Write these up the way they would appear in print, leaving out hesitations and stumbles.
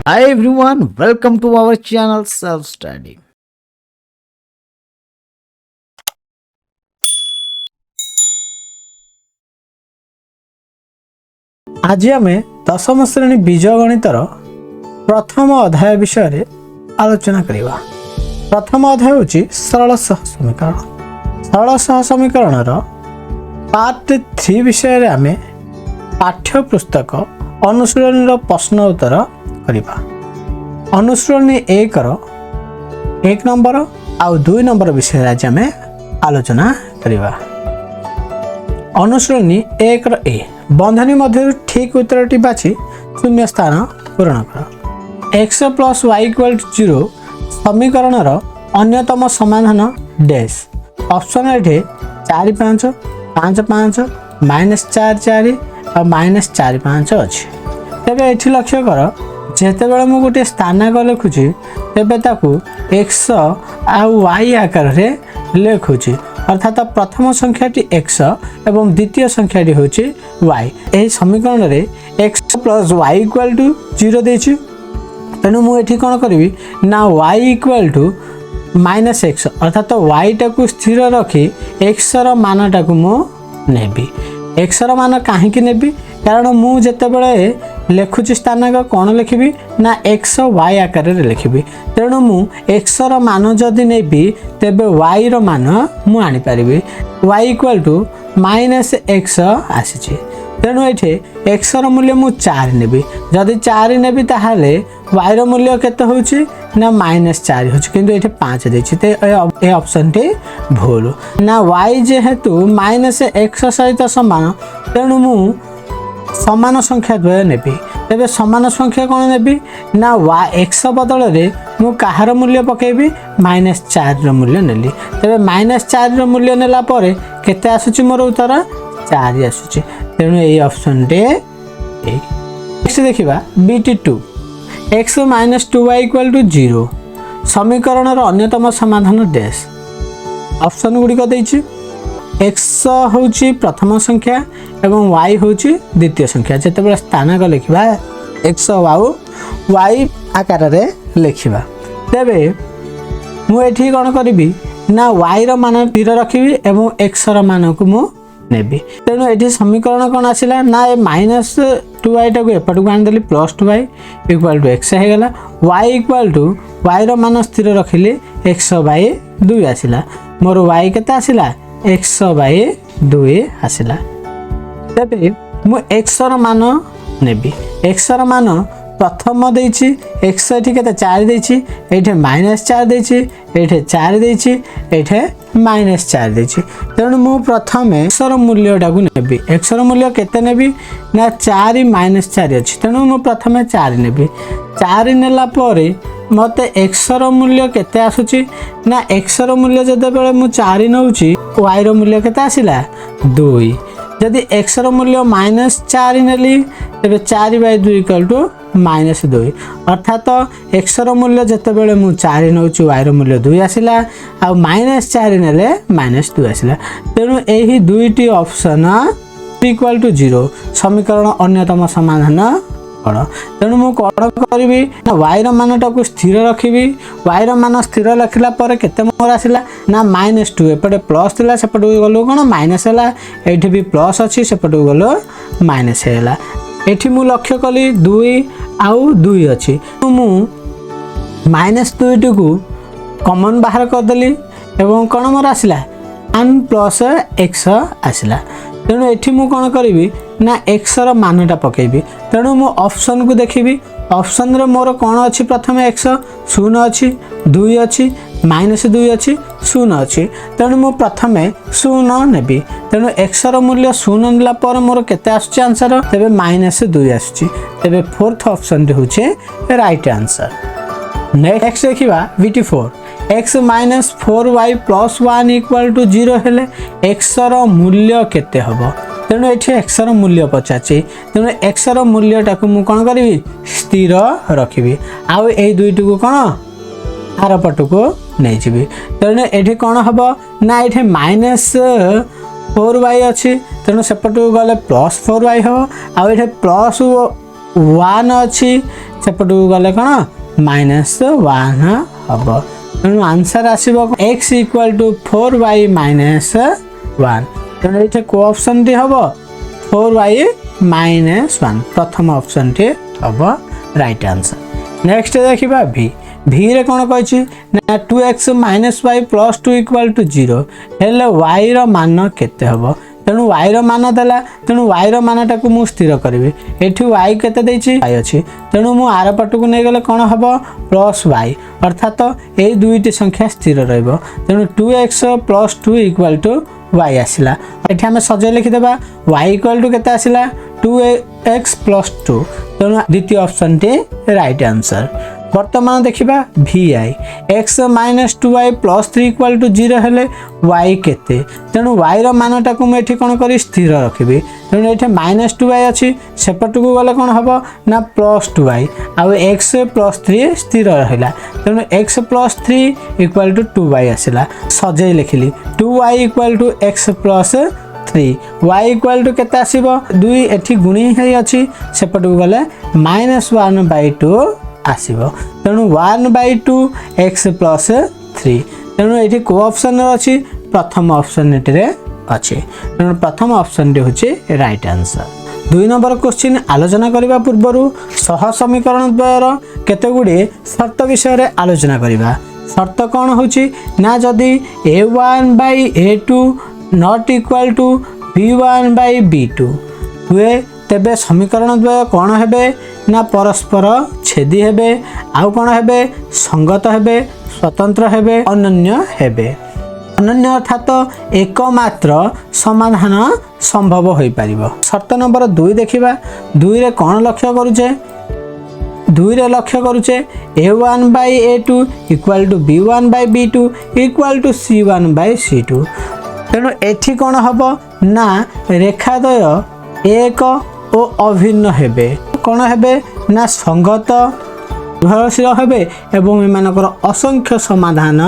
Hi everyone, welcome to our channel Self Study. आज आम दशम श्रेणी बीज गणितर प्रथम अध्याय विषय आलोचना करवा। प्रथम अध्याय हूँ सरल सह समीकरण। सरल सह समीकरण पार्ट 3 विषय रे आम पाठ्य पुस्तक अनुशीलनी प्रश्न उत्तर करवा। अनुशीलनी 1 नंबर आउ 2 नंबर विषय आज आम आलोचना करवा। अनुशीलनी 1 ए बंधनी मध्य ठीक उत्तर बाछी शून्य स्थान पूरण कर। x plus y equal to 0 समीकरण अन्यतम समाधान डैश। ऑप्शन ये 4 5 5 5 -4 4 और -4 5 अच्छी। तेज ये लक्ष्य कर जिते बड़े मुझे गोटे स्थानाक लिखुची तेरे x आउ y आकार लिखुची अर्थात प्रथम संख्याटी x एवं द्वितीय संख्याटी हूँ y। यही समीकरण रे x plus y equal to 0 देछि। तेणु मुझे कौन करी ना y इक्वल टू -x अर्थात y टाक स्थिर रखी x मानटा को मुझे x मान कहीं नेबी कारण मु जितेबले लिखुची स्थानाक कौन लिखी ना x y आकार लिखी। तेणु मु x मान जदि नेबी तेबे y मान मु आनी पारिबी y इक्वल टू -x आसी। तेणु ये x मूल्य मु 4 नेबी जदि 4 नेबी ताहाले y मूल्य केते होउची ना -4 होउची किंतु ये 5 देछि। ते ए ऑप्शन टे भूल ना y जेहेतु -x सहित समान तेणु मु समान संख्या द्वय नेबी। तेबे समान संख्या कौन नेबी ना x बदल रे मु कहार मूल्य पकेबी -4 मूल्य नेली। तेबे -4 मूल्य नेला परे केते आसुची मोर उत्तर 4 आसुची। तेणु ए ऑप्शन डे नेक्स्ट देखिबा BT2 x - 2y equal to 0 समीकरण अन्यतम समाधान डैश। ऑप्शन गुडी को देछि x होउची प्रथम संख्या एवं y होउची द्वितीय संख्या। जेतेबेले स्थानाक लिखिबा x आउ y आकार रे लिखिबा तेबे मु एठी कोन करबी ना y रो मान स्थिर रखिबी एवं x रो मान को मु नेबी। तेणु एठी समीकरण कोन आसिला ना ए -2y टाको एपट को आन देली +2y इक्वल टू x हे गेला। y इक्वल टू y रो मान स्थिर रखिली x बाय 2 आसिला। मोर y केते आसिला x बाय 2 आसिला। तेबे मु x रो मान नेबी। x रो मान प्रथम देछि x एठी केते 4 देछि एठे -4 देछि एठे 4 देछि एठे -4 देछि। तेणु मु प्रथम x रो मूल्यटा को नेबी। x रो मूल्य केते नेबी ना 4 -4 अछि। तेणु मु प्रथम 4 नेबी। 4 नेला परे मते x रो मूल्य केते आसुची ना x रो मूल्य जदे बेले मु 4 नउची y रो मूल्य केते आसिला 2। जदि x रो मूल्य -4 नेली तेबे 4/2 इक्वल टू -2 अर्थात x रो मूल्य जते बेले मु 4 नउची y रो मूल्य 2 आसिला आ -4 नेले -2 आसिला। तेणु एही दुईटी ऑप्शन इक्वल टू 0 समीकरण अन्यतम समाधान कौन। तेणु मु कौन करी ना y रो मानटा को स्थिर रखिबी। y रो मान स्थिर रखिला पर केते मोर आसिला ना -2 एपटे प्लस थिला सेपटे गलो कोन माइनस हैला एठी भी प्लस अछि सेपटे गलो माइनस हैला। एठी मु लक्ष्य कली 2 आउ 2 अछि मु -2 को कॉमन बाहर कर देली एवं कोन मोर आसिला 1 प्लस x आसिला। तेणु एठी मु कोन करिवि ना x रो मानटा पकेबी। तेणु मु ऑप्शन को देखिबी। ऑप्शन रे मोर कोन अछि प्रथम x 0 अछि 2 अछि -2 अछि 0 अछि। तेणु मु प्रथम 0 नेबी। तेणु x रो मूल्य 0 नेला पर मोर केते आछी आंसर तेबे -2 आछी। तेबे फोर्थ ऑप्शन रे होचे राइट आंसर। नेक्स्ट देखिबा BT4 x - 4y + 1 equal to 0 हेले x रो मूल्य केते हबो। तेणु एठी x रो मूल्य पचाची। तेणु x रो मूल्यटा को मु कोन करिवि स्थिर रखिबि आउ एई दुईटी को कोन आर पट को नै जिवि। तेणु एठी कोन हबो ना एठी -4y अछि तेणु सेपट को गले +4y हो आउ एठी वन अच्छी सेपटू गले कौन -1 हम तेणु आंसर आसब x = 4y - 1 तेणु ये को ऑप्शन टी हम 4y - 1 प्रथम ऑप्शन टी हम राइट आंसर। नेक्स्ट देखा भी रे कौन कही ना 2x - y + 2 = 0 हेले y रो मान केते हम तेणु y रो मान देला तेणु y रो मान टाकू मु स्थिर करी एठी y केते देछि y अछि तेणु मु आर पटकू नै गले कोन हबो +y अर्थात ए दुईटी संख्या स्थिर रहइबो तेणु 2x + 2 = y आसिला एठी हम सजे लिखि देबा y = केते आसिला 2x + 2 तेणु द्वितीय ऑप्शन टी राइट आंसर। वर्तमान देखिबा vi x - 2y + 3 = 0 हेले y केते तेणु y रो मान टाकू मैं एठी कोन करी स्थिर रखिबी तेणु एठी -2y अछि सेपटकू गले कोन हबो ना +2y आ x + 3 स्थिर रहला तेणु x + 3 = 2y आसिला सजे लिखिली 2y = x + 3 y = केते आसीबो 2 एठी गुणी हे अछि सेपटकू गले -1/2 आसीबो तेणु 1/2 x + 3 तेणु ये को ऑप्शन अच्छी प्रथम ऑप्शन रे अच्छे तेणु प्रथम ऑप्शन टी होची राइट आंसर। 2 नंबर क्वेश्चन आलोचना करबा पूर्वरु सह समीकरण द्वयर केते गुडी शर्त विषय रे आलोचना करबा शर्त कौन होची ना जदी a1/a2 not equal to b1/b2 हुए तेबे समीकरण द्वय कौन हेबे ना परस्पर छेदी हेबे आउ कौन हेबे संगत हेबे स्वतंत्र हेबे अनन्य हेबे अनन्य अर्थात एकमात्र समाधान संभव होई परिबो। शर्त नंबर 2 देखिबा 2 रे कौन लक्ष्य करूचे 2 रे लक्ष्य करूचे a1/a2 = b1/b2 = c1/c2 तेणु एठी कौन हबो ना रेखाद्वय एक ओ अभिन्न हेबे कौन हेबे ना संगत निर्भरशील हेबे एवं एमानकर असंख्य समाधान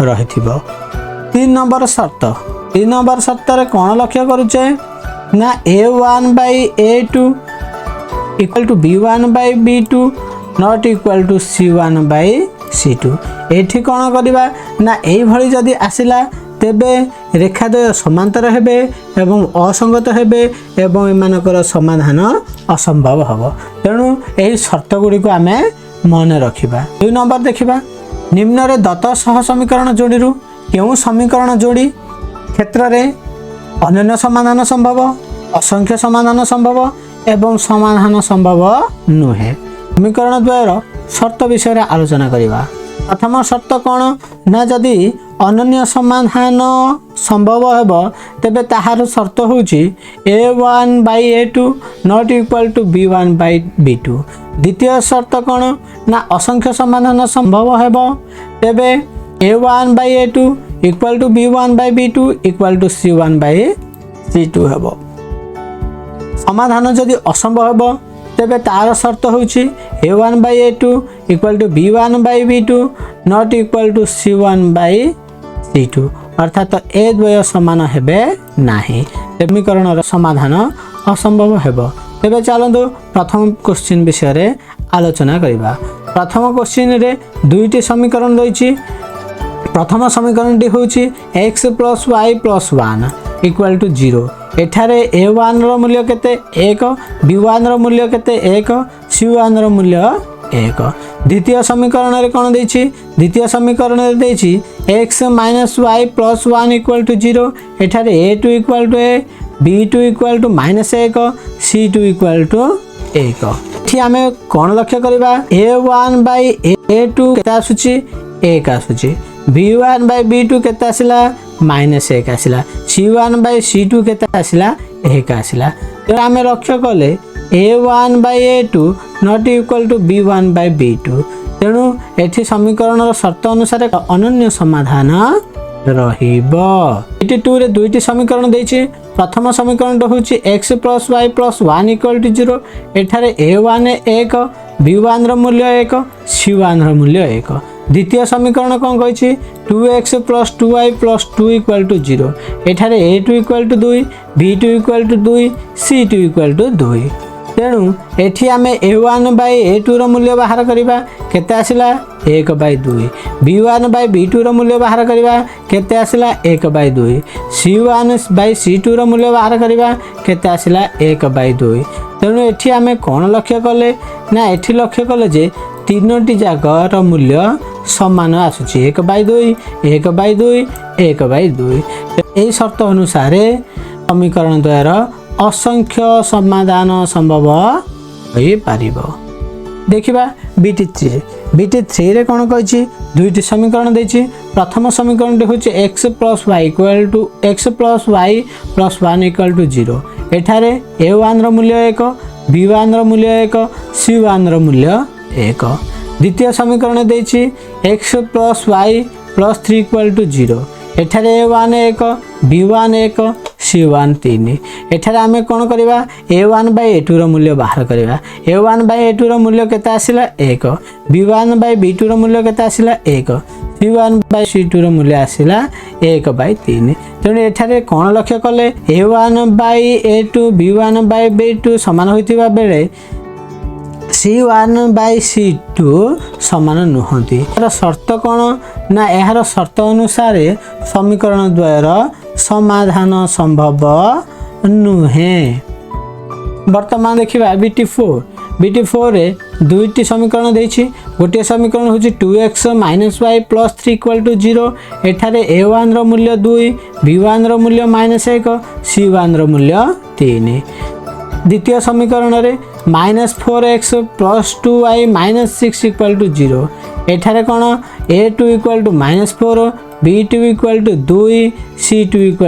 रहिथिबो। 3 नंबर शर्त रे कौन लक्ष्य करूचे ना a1/a2 = b1/b2 not equal to c1/c2 एठी कौन करबा ना एई भली जदी आसिला तेबे रेखाद्वय समांतर हेबे एवं असंगत हेबे एवं एमानकर समाधान असंभव हबो तेणु एही शर्त गुडी को आमे मन रखिबा। 2 नंबर देखिबा निम्न रे दत्त सह समीकरण जोड़ीरु केउ समीकरण जोड़ी क्षेत्र रे अनन्य समाधान संभव असंख्य समाधान संभव एवं समाधान संभव नुहे समीकरण द्वयर शर्त विषय रे आलोचना करिबा। प्रथम शर्त कौन ना जदि अनन्य समाधान संभव हेबो तेबे ताहार शर्त होची a1/a2 not equal to b1/b2। द्वितीय शर्त कौन ना असंख्य समाधान संभव हेबो तेबे a1/a2 = b1/b2 = c1/c2 हेबो। समाधान जदि असंभव हेबो तेबे तार शर्त होची a1/a2 = b1/b2 not equal to c1/c2 अर्थात ए द्वय समान हेबे नाही समीकरण समाधान असंभव हेबो। तेबे चलंतु प्रथम क्वेश्चन विषय रे आलोचना करिबा। प्रथम क्वेश्चन रे दुईटी समीकरण दैछि प्रथम समीकरण टी होची x + y + 1 = 0 एठारे a1 रो मूल्य केते 1 b1 रो मूल्य केते 1 c1 रो मूल्य 1। द्वितीय समीकरण रे कोन दैछि द्वितीय समीकरण रे दैछि x - y + 1 = 0 एठारे a2 = a b2 = -1 c2 = 1 एठी आमे कोन लक्ष्य करबा a1/a2 केते आसुची 1 आसुची b1/b2 केते आसिला -1 आसिला c1/c2 केते आसिला 1 आसिला तो आमे लक्ष्य कले a1/a2 not equal to b1/b2 तेणु एठी समीकरण शर्त अनुसार अनन्य समाधान रहिबो। 2 रे दुईटी समीकरण दैछि प्रथम समीकरण होछि x + y + 1 = 0 एठारे a1 1 b1 रो मूल्य 1 c1 रो मूल्य 1। द्वितीय समीकरण कोन कहिछि 2x + 2y + 2 = 0 एठारे a2 = 2 b2 = 2 c2 = 2 तेणु एठी आमे a1 बाय a2 रो मूल्य बाहर करिबा केते आसिला 1 बाय 2 b1 बाय b2 रो मूल्य बाहर करिबा केते आसिला 1 बाय 2 c1 बाय c2 रो मूल्य बाहर करिबा केते आसिला 1 बाय 2 तेणु एठी आमे कोन लक्ष्य कले ना एठी लक्ष्य कले जे तीनोटी जाकर मूल्य समान आसुची 1 बाय 2 1 बाय 2 1 बाय 2 एही शर्त अनुसार समीकरण द्वारा असंख्य समाधान संभव होई पारिबो। देखिबा BT3 रे कोन कहछि दुईटी समीकरण देछि प्रथम समीकरण होछि x + y = x + y + 1 = 0 एठारे a1 रो मूल्य 1 b1 रो मूल्य 1 c1 रो मूल्य 1 द्वितीय समीकरण देछि x + y + 3 = 0 एठारे a1 1 b1 1 c1 3 एठारे आमे कोन करबा a1 बाय a2 रो मूल्य बाहर करबा a1 बाय a2 रो मूल्य केता आसिला 1 b1 बाय b2 रो मूल्य केता आसिला 1 c1 बाय c2 रो मूल्य आसिला 1 बाय 3 तेणु एठारे कोन लक्ष्य कले a1 by a2 b1 by b2 समान होइतिबा बेले c1 बाय c2 समान नुहंती यार शर्त कोन ना यार शर्त अनुसार समीकरण द्वयर समाधान संभव नुहे। वर्तमान देखिबा BT4 रे दुईटी समीकरण देछि गोटे समीकरण होछि 2x - y + 3 = 0 एठारे a1 रो मूल्य 2 b1 रो मूल्य -1 c1 रो मूल्य 3 द्वितीय समीकरण रे -4x + 2y - 6 = 0 एठारे कोन a2 = -4 b2 = 2 c2 =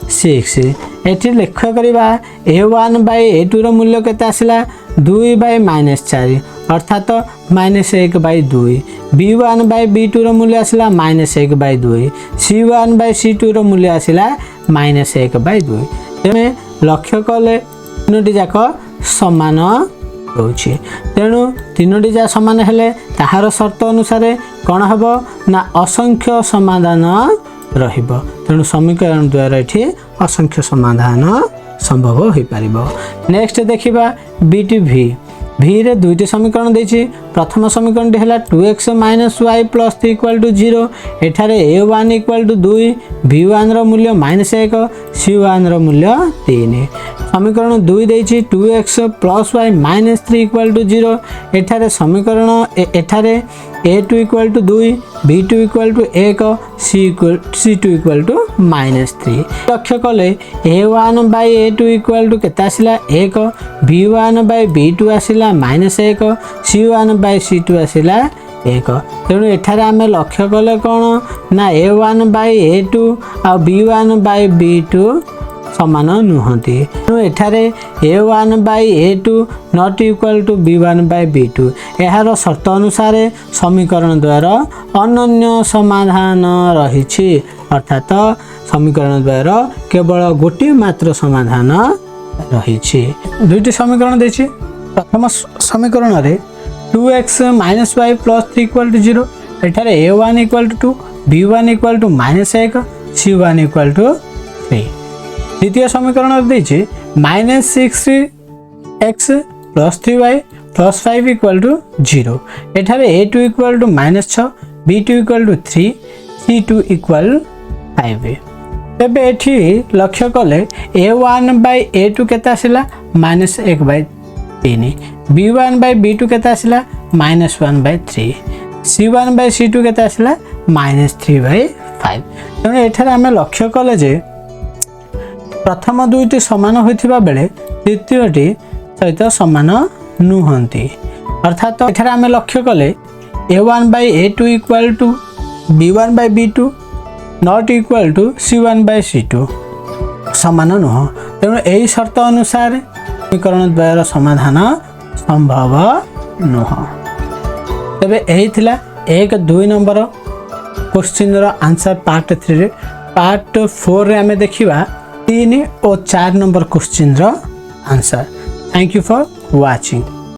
-6 एठी लक्ष्य करिबा a1 बाय a2 रो मूल्य केते आसिला 2 बाय -4 अर्थात -1 बाय 2 b1 बाय b2 रो मूल्य आसिला -1 बाय 2 c1 बाय c2 रो मूल्य आसिला -1 बाय 2 तेमे लक्ष्य कले तीनोटी जाक समान होछि तेणु तीनोटी जा समान हेले ताहार शर्त अनुसार कोन हबो ना असंख्य समाधान रहिबो तेणु समीकरण द्वारा एठी असंख्य समाधान संभव होई पारिबो। नेक्स्ट देखिबा BTV रे दुईटी समीकरण देछि प्रथम समीकरण हेला 2x - y + 3 = 0 एठारे a1 = 2 b1 रो मूल्य -1 c1 रो मूल्य 3 समीकरण 2 देछि 2x + y - 3 = 0 एठारे समीकरण एठारे a2 = 2 b2 = 1 c2 = -3 लक्ष्य कले a1 बाय a2 = केता आसिला 1 b1 बाय b2 आसिला -1 c1 बाय c2 आसिला 1 तेणु एठारे आमे लक्ष्य कले कोन ना a1 by a2 uh b1 by b2 समान नुहंती तेणु एठारे a1 by a2 not equal to b1 by b2 एहार शर्त अनुसार समीकरण द्वारा अनन्य समाधान रहिछि अर्थात समीकरण द्वारा केवल गोटे मात्र समाधान रहिछि। दुईटी समीकरण देछि प्रथम समीकरण रे 2x - y + 3 = 0 एठारे a1 = 2 b1 = -1 c1 = 3 द्वितीय समीकरण देछि -6x + 3y + 5 = 0 एठारे a2 = -6 b2 = 3 c2 = 5 तेबे एठी लक्ष्य कले a1 बाय a2 केता आसिला -1 बाय 3 b1 बाय b2 केता आसिला -1 बाय 3 c1 बाय c2 केता आसिला -3 बाय 5 तेणु एठारे आमे लक्ष्य कले जे प्रथम दुईटी समान होइथिबा बेले द्वितीयटी सहित समान नुहंती अर्थात एठारे आमे लक्ष्य कले a1 by a2 = b1 by b2 not equal to c1 by c2 समान नुह तेणु यही शर्त अनुसार समीकरण द्वयर समाधान संभव नुह। तेबे यही थिला 1-2 नंबर क्वेश्चन रो आंसर पार्ट 3 रे पार्ट 4 रे हमें देखिबा 3 और 4 नंबर क्वेश्चन रो answer. Thank you for watching.